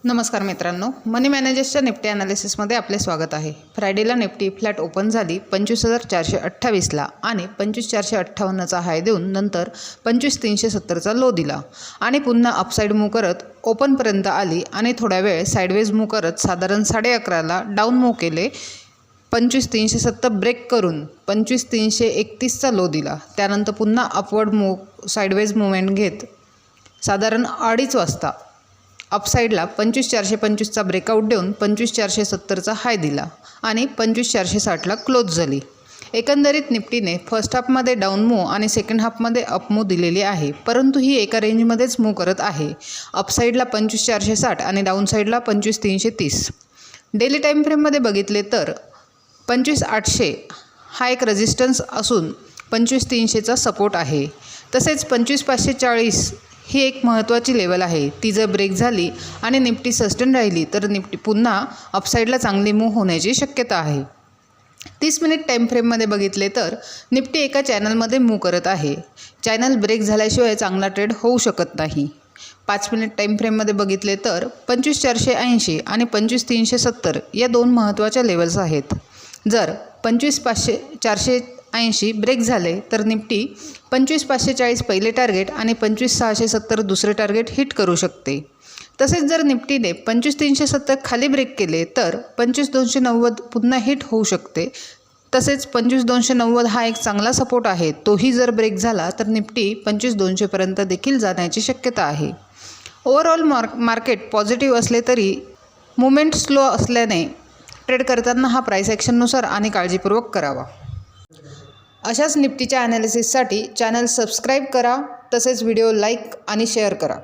नमस्कार मित्रांनो, मनी मॅनेजर्सच्या निफ्टी ॲनालिसिसमध्ये आपले स्वागत आहे। फ्रायडेला निफ्टी फ्लॅट ओपन झाली 25,428ला आणि 25,458चा हाय देऊन नंतर 25,370चा लो दिला आणि पुन्हा अपसाईड मूव्ह करत ओपनपर्यंत आली आणि थोड्या वेळ साईडवेज मूव्ह करत साधारण 11:30ला डाऊन मूव्ह केले। 25,370 ब्रेक करून 25,331चा लो दिला। त्यानंतर पुन्हा अपवर्ड मूव्ह साईडवेज मूव्हमेंट घेत साधारण 2:30 वाजता अपसाईडला 25,425चा ब्रेकआउट देऊन 25,470चा हाय दिला आणि 25,460ला क्लोज झाली। एकंदरीत निफ्टीने फर्स्ट हाफमध्ये डाऊन मूव्ह आणि सेकंड हाफमध्ये अप मूव्ह दिलेली आहे, परंतु ही एका रेंजमध्येच मूव्ह करत आहे। अपसाईडला 25,460 आणि डाऊन साईडला 25,330। डेली टाईम फ्रेममध्ये बघितले तर 25,800 हा एक रेजिस्टन्स असून 25,300चा सपोर्ट आहे। तसेच 25,540 ही एक महत्त्वाची लेवल आहे। ती जर ब्रेक झाली आणि निफ्टी सस्टेन राहिली तर निफ्टी पुन्हा अपसाईडला चांगली मूव्ह होण्याची शक्यता आहे। 30 मिनिट टाईम फ्रेममध्ये बघितले तर निफ्टी एका चॅनलमध्ये मूव्ह करत आहे। चॅनल ब्रेक झाल्याशिवाय चांगला ट्रेड होऊ शकत नाही। 5 मिनिट टाईम फ्रेममध्ये बघितले तर 25,480 आणि 25,370 या दोन महत्त्वाच्या लेवल्स आहेत। जर 25,480 ब्रेक झाले तर निफ्टी 25,540 पहिले टार्गेट आणि 25,670 दुसरे टार्गेट हिट करू शकते। तसेच जर निफ्टीने 25,370 खाली ब्रेक केले तर 25,290 पुन्हा हिट होऊ शकते। तसेच 25,290 हा एक चांगला सपोर्ट आहे, तोही जर ब्रेक झाला तर निफ्टी 25,200 पर्यंत देखील जाण्याची शक्यता आहे। ओव्हरऑल मार्केट पॉझिटिव्ह असले तरी मुवमेंट स्लो असल्याने ट्रेड करताना हा प्राइस ॲक्शननुसार आणि काळजीपूर्वक करावा। अशाच निफ्टीच्या ॲनालिसिससाठी चॅनल सबस्क्राईब करा, तसेच व्हिडिओ लाईक आणि शेअर करा।